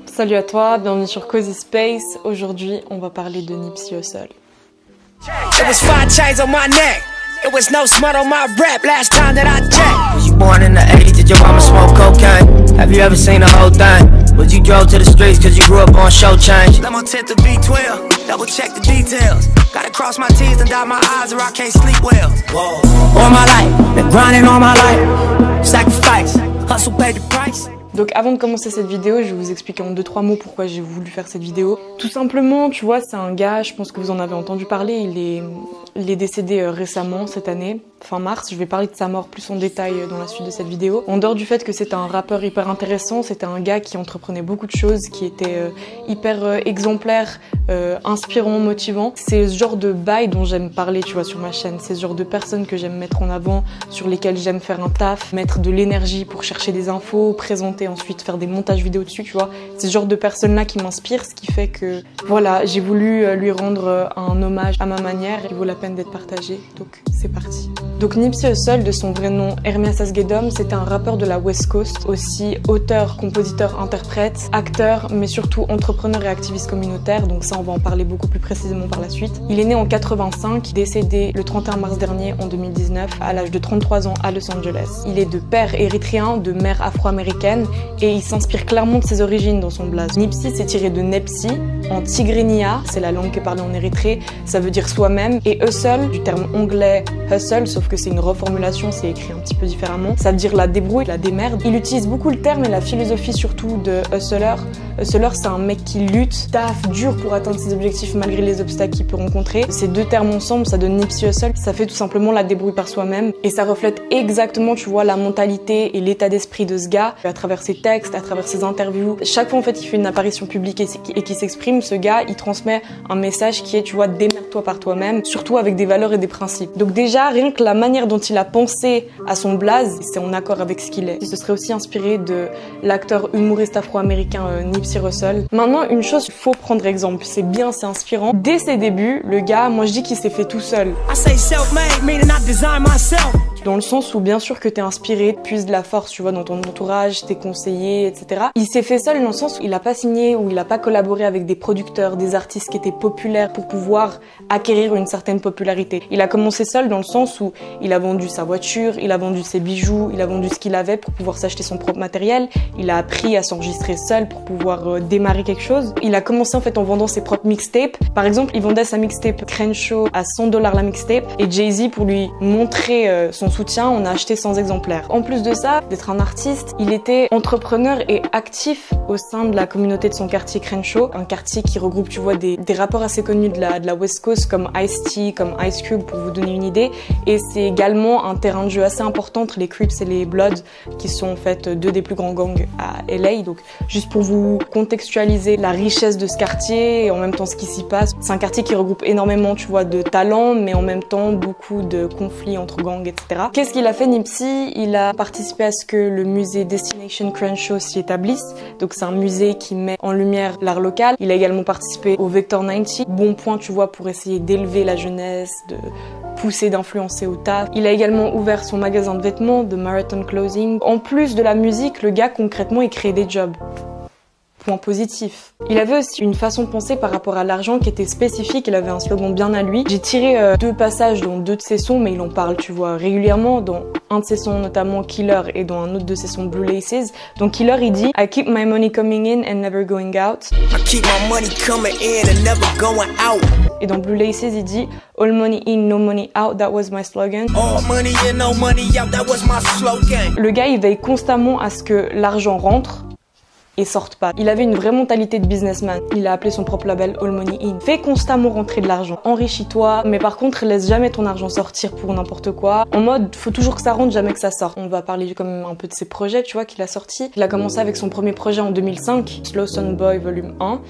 Salut à toi, bienvenue sur Cozy Space. Aujourd'hui, on va parler de Nipsey Hussle. It was 5 chains on my neck. It was no smut on my rap last time that I checked. Was you born in the 80s? Did your mama smoke cocaine? Have you ever seen the whole thing? Was you drove to the streets cause you grew up on show change? Let me tip the B12, double check the details. Gotta cross my T's and dot my I's or I can't sleep well. Whoa. All my life, been grinding all my life. Sacrifice, hustle paid the price. Donc avant de commencer cette vidéo, je vais vous expliquer en 2-3 mots pourquoi j'ai voulu faire cette vidéo. Tout simplement, tu vois, c'est un gars, je pense que vous en avez entendu parler, il est décédé récemment, cette année, fin mars. Je vais parler de sa mort plus en détail dans la suite de cette vidéo. En dehors du fait que c'était un rappeur hyper intéressant, c'était un gars qui entreprenait beaucoup de choses, qui était hyper exemplaire, inspirant, motivant. C'est ce genre de bail dont j'aime parler, tu vois, sur ma chaîne. C'est ce genre de personnes que j'aime mettre en avant, sur lesquelles j'aime faire un taf, mettre de l'énergie pour chercher des infos, présenter ensuite, faire des montages vidéo dessus, tu vois. C'est ce genre de personnes-là qui m'inspirent, ce qui fait que, voilà, j'ai voulu lui rendre un hommage à ma manière. Il vaut la peine d'être partagé, donc c'est parti. Donc Nipsey Hussle, de son vrai nom Ermias Asghedom, c'était un rappeur de la West Coast, aussi auteur, compositeur, interprète, acteur, mais surtout entrepreneur et activiste communautaire, donc ça on va en parler beaucoup plus précisément par la suite. Il est né en 85, décédé le 31 mars dernier en 2019, à l'âge de 33 ans à Los Angeles. Il est de père érythréen, de mère afro-américaine, et il s'inspire clairement de ses origines dans son blaze. Nipsey s'est tiré de Nepsi, en tigrénia, c'est la langue qui est parlée en Érythrée, ça veut dire soi-même, et Hussle, du terme anglais hustle, sauf que c'est une reformulation, c'est écrit un petit peu différemment, ça veut dire la débrouille, la démerde. Il utilise beaucoup le terme et la philosophie surtout de hustler. Hustler, c'est un mec qui lutte, taffe dur pour atteindre ses objectifs malgré les obstacles qu'il peut rencontrer. Ces deux termes ensemble, ça donne Nipsey Hussle, ça fait tout simplement la débrouille par soi-même, et ça reflète exactement, tu vois, la mentalité et l'état d'esprit de ce gars, à travers ses textes, à travers ses interviews. Chaque fois en fait il fait une apparition publique et qui s'exprime, ce gars il transmet un message qui est, tu vois, démerde-toi par toi-même, surtout avec des valeurs et des principes. Donc déjà rien que la manière dont il a pensé à son blaze, c'est en accord avec ce qu'il est. Il se serait aussi inspiré de l'acteur humoriste afro-américain Nipsey Hussle. Maintenant une chose, il faut prendre exemple, c'est bien, c'est inspirant. Dès ses débuts, le gars, moi je dis qu'il s'est fait tout seul. Dans le sens où bien sûr que t'es inspiré, puise de la force, tu vois, dans ton entourage, tes conseillers, etc. Il s'est fait seul dans le sens où il a pas signé ou il a pas collaboré avec des producteurs, des artistes qui étaient populaires pour pouvoir acquérir une certaine popularité. Il a commencé seul dans le sens où il a vendu sa voiture, il a vendu ses bijoux, il a vendu ce qu'il avait pour pouvoir s'acheter son propre matériel. Il a appris à s'enregistrer seul pour pouvoir démarrer quelque chose. Il a commencé en fait en vendant ses propres mixtapes. Par exemple, il vendait sa mixtape Crenshaw à $100 la mixtape et Jay-Z, pour lui montrer son soutien, on a acheté 100 exemplaires. En plus de ça, d'être un artiste, il était entrepreneur et actif au sein de la communauté de son quartier Crenshaw, un quartier qui regroupe, tu vois, des rappeurs assez connus de la West Coast comme Ice-T, comme Ice Cube, pour vous donner une idée. Et c'est également un terrain de jeu assez important entre les Crips et les Bloods, qui sont en fait deux des plus grands gangs à LA. Donc juste pour vous contextualiser la richesse de ce quartier et en même temps ce qui s'y passe, c'est un quartier qui regroupe énormément, tu vois, de talents, mais en même temps beaucoup de conflits entre gangs, etc. Qu'est-ce qu'il a fait Nipsey? Il a participé à ce que le musée Destination Crenshaw s'y établisse. Donc c'est un musée qui met en lumière l'art local. Il a également participé au Vector 90. Bon point, tu vois, pour essayer d'élever la jeunesse, de pousser, d'influencer au taf. Il a également ouvert son magasin de vêtements, de Marathon Clothing. En plus de la musique, le gars concrètement il créait des jobs. Point positif. Il avait aussi une façon de penser par rapport à l'argent qui était spécifique, il avait un slogan bien à lui. J'ai tiré deux passages dans deux de ses sons, mais il en parle, tu vois, régulièrement, dans un de ses sons notamment Killer et dans un autre de ses sons Blue Laces. Donc Killer il dit I keep my money coming in and never going out. I keep my money coming in and never going out. Et dans Blue Laces il dit All money in, no money out, that was my slogan. All money in, no money out, that was my slogan. Le gars il veille constamment à ce que l'argent rentre et sortent pas. Il avait une vraie mentalité de businessman. Il a appelé son propre label All Money In. Fais constamment rentrer de l'argent. Enrichis-toi, mais par contre, laisse jamais ton argent sortir pour n'importe quoi. En mode, faut toujours que ça rentre, jamais que ça sorte. On va parler quand même un peu de ses projets, tu vois, qu'il a sortis. Il a commencé avec son premier projet en 2005, Slow Son Boy Volume 1.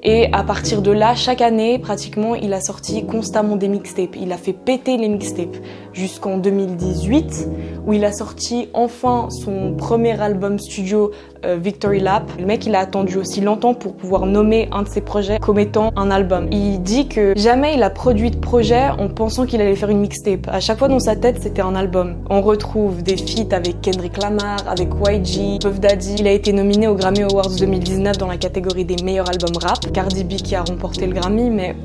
Et à partir de là, chaque année, pratiquement, il a sorti constamment des mixtapes. Il a fait péter les mixtapes. jusqu'en 2018 où il a sorti enfin son premier album studio Victory Lap. Le mec il a attendu aussi longtemps pour pouvoir nommer un de ses projets comme étant un album. Il dit que jamais il a produit de projet en pensant qu'il allait faire une mixtape. À chaque fois dans sa tête c'était un album. On retrouve des feats avec Kendrick Lamar, avec YG, Puff Daddy. Il a été nominé aux Grammy Awards 2019 dans la catégorie des meilleurs albums rap. Cardi B qui a remporté le Grammy, mais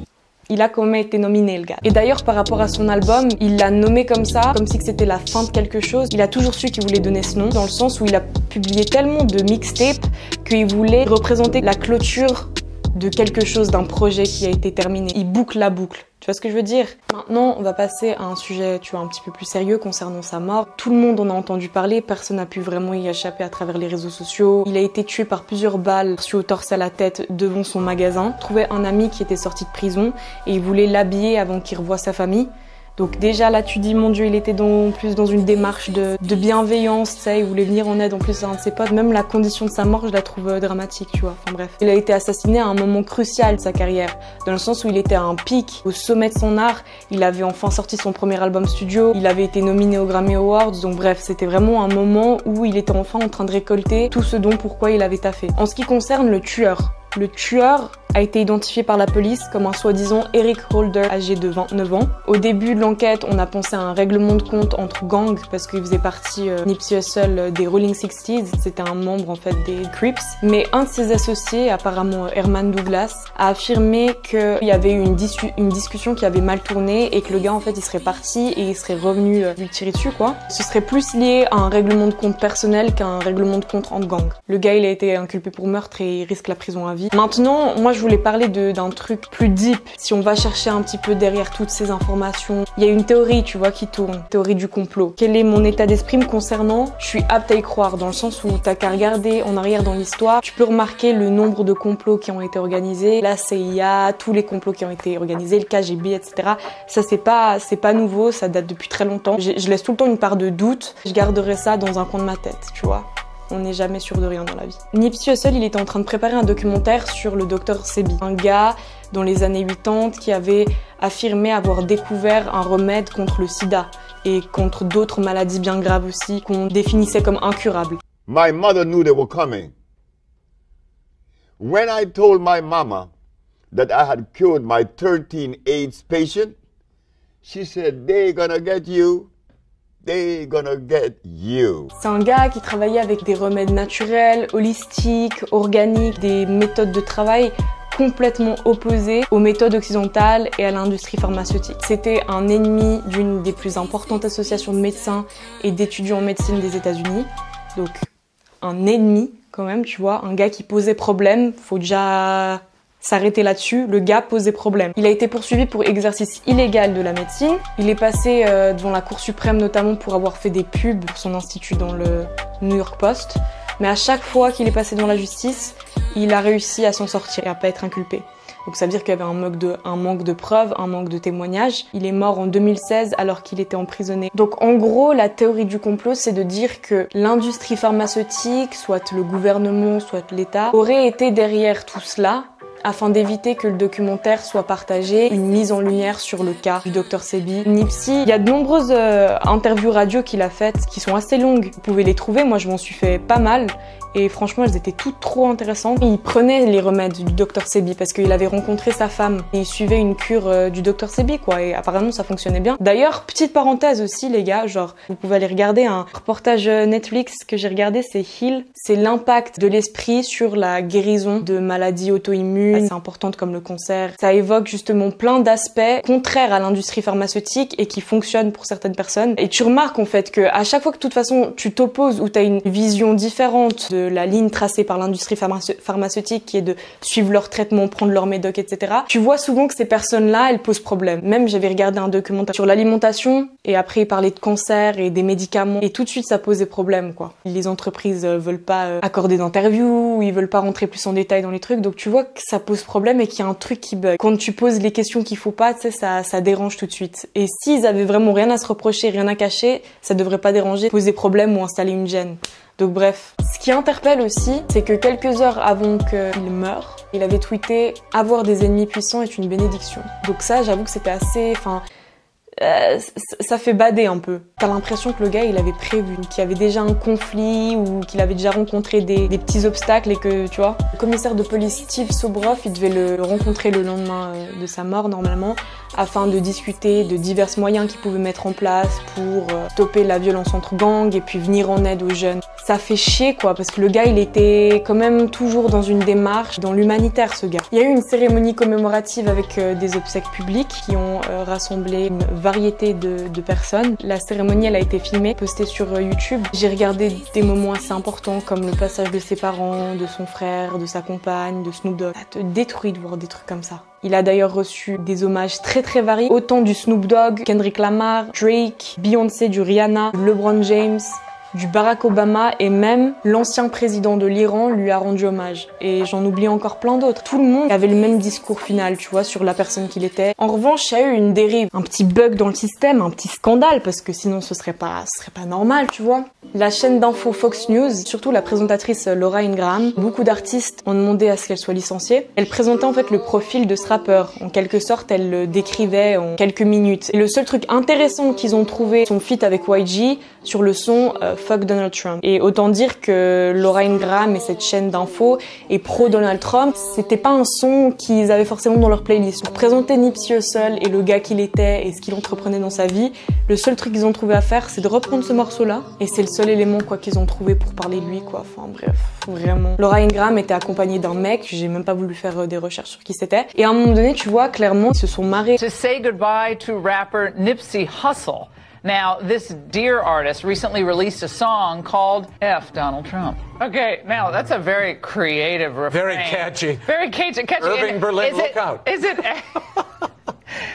il a quand même été nominé, le gars. Et d'ailleurs, par rapport à son album, il l'a nommé comme ça, comme si c'était la fin de quelque chose. Il a toujours su qu'il voulait donner ce nom, dans le sens où il a publié tellement de mixtapes qu'il voulait représenter la clôture de quelque chose, d'un projet qui a été terminé. Il boucle la boucle. Tu vois ce que je veux dire? Maintenant, on va passer à un sujet, tu vois, un petit peu plus sérieux concernant sa mort. Tout le monde en a entendu parler, personne n'a pu vraiment y échapper à travers les réseaux sociaux. Il a été tué par plusieurs balles, reçu au torse à la tête devant son magasin. Il trouvait un ami qui était sorti de prison et il voulait l'habiller avant qu'il revoie sa famille. Donc déjà là tu dis mon Dieu, il était plus dans une démarche de bienveillance, tu sais, il voulait venir en aide en plus à un de ses potes. Même la condition de sa mort, je la trouve dramatique, tu vois. Enfin bref. Il a été assassiné à un moment crucial de sa carrière, dans le sens où il était à un pic, au sommet de son art. Il avait enfin sorti son premier album studio, il avait été nominé aux Grammy Awards, donc bref, c'était vraiment un moment où il était enfin en train de récolter tout ce dont pourquoi il avait taffé. En ce qui concerne le tueur a été identifié par la police comme un soi-disant Eric Holder, âgé de 29 ans. Au début de l'enquête, on a pensé à un règlement de compte entre gangs parce qu'il faisait partie Nipsey Hussle des Rolling 60s. C'était un membre en fait des Crips. Mais un de ses associés, apparemment Herman Douglas, a affirmé qu'il y avait eu une discussion qui avait mal tourné et que le gars en fait il serait parti et il serait revenu lui tirer dessus quoi. Ce serait plus lié à un règlement de compte personnel qu'à un règlement de compte entre gangs. Le gars il a été inculpé pour meurtre et il risque la prison à vie. Maintenant, moi je voulais parler d'un truc plus deep. Si on va chercher un petit peu derrière toutes ces informations, il y a une théorie, tu vois, qui tourne. Théorie du complot. Quel est mon état d'esprit me concernant? Je suis apte à y croire, dans le sens où t'as qu'à regarder en arrière dans l'histoire. Tu peux remarquer le nombre de complots qui ont été organisés. La CIA, tous les complots qui ont été organisés, le KGB, etc. Ça, c'est pas nouveau, ça date depuis très longtemps. Je laisse tout le temps une part de doute. Je garderai ça dans un coin de ma tête, tu vois. On n'est jamais sûr de rien dans la vie. Nipsey Hussle, il était en train de préparer un documentaire sur le Dr Sebi, un gars dans les années 80 qui avait affirmé avoir découvert un remède contre le sida et contre d'autres maladies bien graves aussi qu'on définissait comme incurables. My mother knew they were coming. When I told my mama that I had cured my 13 AIDS patient, she said, "They're gonna get you. They're gonna get you." C'est un gars qui travaillait avec des remèdes naturels, holistiques, organiques, des méthodes de travail complètement opposées aux méthodes occidentales et à l'industrie pharmaceutique. C'était un ennemi d'une des plus importantes associations de médecins et d'étudiants en médecine des États-Unis. Donc un ennemi quand même, tu vois, un gars qui posait problème, faut déjà s'arrêter là-dessus, le gars posait problème. Il a été poursuivi pour exercice illégal de la médecine. Il est passé devant la Cour suprême notamment pour avoir fait des pubs pour son institut dans le New York Post. Mais à chaque fois qu'il est passé devant la justice, il a réussi à s'en sortir et à pas être inculpé. Donc ça veut dire qu'il y avait un manque de preuves, un manque de témoignages. Il est mort en 2016 alors qu'il était emprisonné. Donc en gros, la théorie du complot, c'est de dire que l'industrie pharmaceutique, soit le gouvernement, soit l'État, aurait été derrière tout cela afin d'éviter que le documentaire soit partagé, une mise en lumière sur le cas du Dr Sebi. Nipsey, il y a de nombreuses interviews radio qu'il a faites qui sont assez longues. Vous pouvez les trouver, moi je m'en suis fait pas mal. Et franchement, elles étaient toutes trop intéressantes. Il prenait les remèdes du Dr Sebi parce qu'il avait rencontré sa femme. Et il suivait une cure du Dr Sebi, quoi. Et apparemment, ça fonctionnait bien. D'ailleurs, petite parenthèse aussi, les gars, genre, vous pouvez aller regarder un reportage Netflix que j'ai regardé, c'est Heal. C'est l'impact de l'esprit sur la guérison de maladies auto-immunes. C'est importante comme le cancer. Ça évoque justement plein d'aspects contraires à l'industrie pharmaceutique et qui fonctionnent pour certaines personnes. Et tu remarques en fait que à chaque fois que de toute façon tu t'opposes ou t'as une vision différente de la ligne tracée par l'industrie pharmaceutique qui est de suivre leur traitement, prendre leur médoc, etc. Tu vois souvent que ces personnes-là, elles posent problème. Même j'avais regardé un documentaire sur l'alimentation et après il parlait de cancer et des médicaments et tout de suite ça posait problème, quoi. Les entreprises veulent pas accorder d'interview, ils veulent pas rentrer plus en détail dans les trucs, donc tu vois que ça pose problème et qu'il y a un truc qui bug. Quand tu poses les questions qu'il faut pas, tu sais, ça dérange tout de suite. Et s'ils avaient vraiment rien à se reprocher, rien à cacher, ça devrait pas déranger, poser problème ou installer une gêne. Donc bref. Ce qui interpelle aussi, c'est que quelques heures avant qu'il meure, il avait tweeté « Avoir des ennemis puissants est une bénédiction ». Donc ça, j'avoue que c'était assez... ça fait bader un peu. T'as l'impression que le gars, il avait prévu, qu'il y avait déjà un conflit ou qu'il avait déjà rencontré des petits obstacles et que, tu vois. Le commissaire de police Steve Sobroff, il devait le rencontrer le lendemain de sa mort, normalement, afin de discuter de divers moyens qu'il pouvait mettre en place pour stopper la violence entre gangs et puis venir en aide aux jeunes. Ça fait chier, quoi, parce que le gars, il était quand même toujours dans une démarche, dans l'humanitaire, ce gars. Il y a eu une cérémonie commémorative avec des obsèques publiques qui ont rassemblé une variété de personnes. La cérémonie, elle a été filmée, postée sur YouTube. J'ai regardé des moments assez importants comme le passage de ses parents, de son frère, de sa compagne, de Snoop Dogg. Ça te détruit de voir des trucs comme ça. Il a d'ailleurs reçu des hommages très variés, autant du Snoop Dogg, Kendrick Lamar, Drake, Beyoncé, du Rihanna, LeBron James, du Barack Obama et même l'ancien président de l'Iran lui a rendu hommage. Et j'en oublie encore plein d'autres. Tout le monde avait le même discours final, tu vois, sur la personne qu'il était. En revanche, il y a eu une dérive, un petit bug dans le système, un petit scandale, parce que sinon ce serait pas normal, tu vois. La chaîne d'info Fox News, surtout la présentatrice Laura Ingraham, beaucoup d'artistes ont demandé à ce qu'elle soit licenciée. Elle présentait en fait le profil de ce rappeur. En quelque sorte, elle le décrivait en quelques minutes. Et le seul truc intéressant qu'ils ont trouvé, son feat avec YG sur le son Fuck Donald Trump. Et autant dire que Laura Ingraham et cette chaîne d'info est pro Donald Trump, c'était pas un son qu'ils avaient forcément dans leur playlist. Pour présenter Nipsey Hussle et le gars qu'il était et ce qu'il entreprenait dans sa vie, le seul truc qu'ils ont trouvé à faire, c'est de reprendre ce morceau-là. Et c'est le seul élément quoi qu'ils ont trouvé pour parler de lui, quoi. Enfin bref, vraiment. Laura Ingraham était accompagnée d'un mec, j'ai même pas voulu faire des recherches sur qui c'était. Et à un moment donné, tu vois, clairement, ils se sont marrés. To say goodbye to rapper Nipsey Hussle. Now, this dear artist recently released a song called F Donald Trump. Okay, now that's a very creative refrain. Very catchy. Very catchy. Irving Berlin, look out. Is it?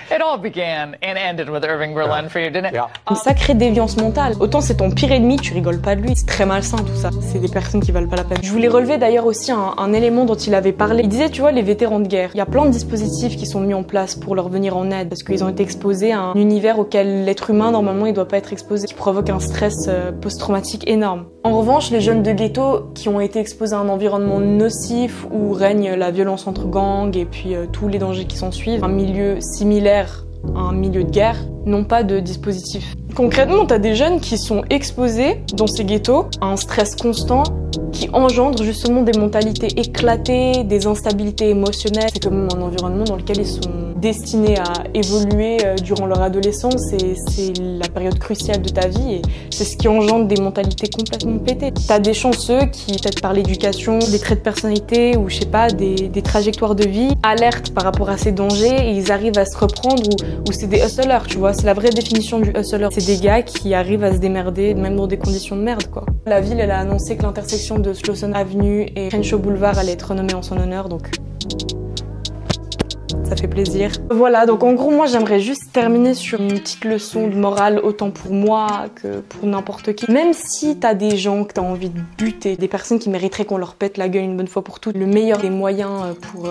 It all began and ended with Irving Berlin for you, didn't it? Yeah. Une sacrée déviance mentale. Autant c'est ton pire ennemi, tu rigoles pas de lui. C'est très malsain tout ça. C'est des personnes qui valent pas la peine. Je voulais relever d'ailleurs aussi un élément dont il avait parlé. Il disait, tu vois, les vétérans de guerre. Il y a plein de dispositifs qui sont mis en place pour leur venir en aide parce qu'ils ont été exposés à un univers auquel l'être humain, normalement, il doit pas être exposé, qui provoque un stress post-traumatique énorme. En revanche, les jeunes de ghetto qui ont été exposés à un environnement nocif où règne la violence entre gangs et puis tous les dangers qui s'en suivent, un milieu similaire à un milieu de guerre, n'ont pas de dispositif. Concrètement, t'as des jeunes qui sont exposés dans ces ghettos à un stress constant qui engendre justement des mentalités éclatées, des instabilités émotionnelles. C'est comme un environnement dans lequel ils sont destinés à évoluer durant leur adolescence et c'est la période cruciale de ta vie et c'est ce qui engendre des mentalités complètement pétées. T'as des chanceux qui, peut-être par l'éducation, des traits de personnalité ou je sais pas, des trajectoires de vie, alertent par rapport à ces dangers et ils arrivent à se reprendre ou c'est des hustlers, tu vois. C'est la vraie définition du hustler. C'est des gars qui arrivent à se démerder même dans des conditions de merde, quoi. La ville, elle a annoncé que l'intersection de Slauson Avenue et Crenshaw Boulevard allait être renommée en son honneur, donc ça fait plaisir. Voilà, donc en gros, moi j'aimerais juste terminer sur une petite leçon de morale, autant pour moi que pour n'importe qui. Même si t'as des gens que t'as envie de buter, des personnes qui mériteraient qu'on leur pète la gueule une bonne fois pour toutes, le meilleur des moyens pour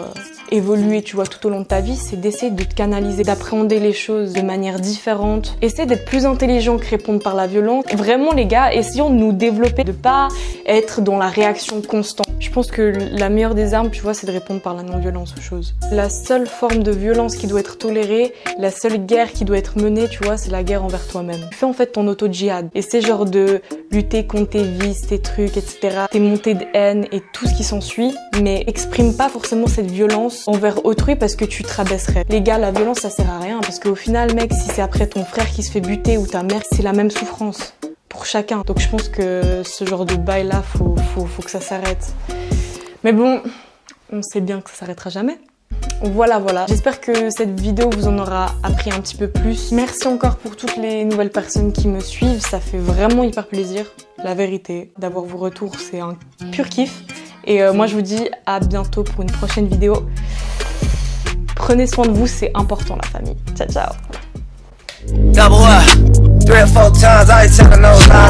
évoluer, tu vois, tout au long de ta vie, c'est d'essayer de te canaliser, d'appréhender les choses de manière différente. Essayer d'être plus intelligent que répondre par la violence. Vraiment les gars, essayons de nous développer, de pas être dans la réaction constante. Je pense que la meilleure des armes, tu vois, c'est de répondre par la non-violence aux choses. La seule forme de violence qui doit être tolérée, la seule guerre qui doit être menée, tu vois, c'est la guerre envers toi-même. Tu fais en fait ton auto-djihad. Et c'est genre de lutter contre tes vices, tes trucs, etc. Tes montées de haine et tout ce qui s'ensuit. Mais exprime pas forcément cette violence envers autrui parce que tu te rabaisserais. Les gars, la violence, ça sert à rien. Parce qu'au final, mec, si c'est après ton frère qui se fait buter ou ta mère, c'est la même souffrance. Pour chacun. Donc je pense que ce genre de bail là, faut que ça s'arrête. Mais bon, on sait bien que ça s'arrêtera jamais. Voilà. J'espère que cette vidéo vous en aura appris un petit peu plus. Merci encore pour toutes les nouvelles personnes qui me suivent. Ça fait vraiment hyper plaisir. La vérité, d'avoir vos retours, c'est un pur kiff. Et moi, je vous dis à bientôt pour une prochaine vidéo. Prenez soin de vous, c'est important la famille. Ciao, ciao. Double up, 3 or 4 times, I ain't telling no lies.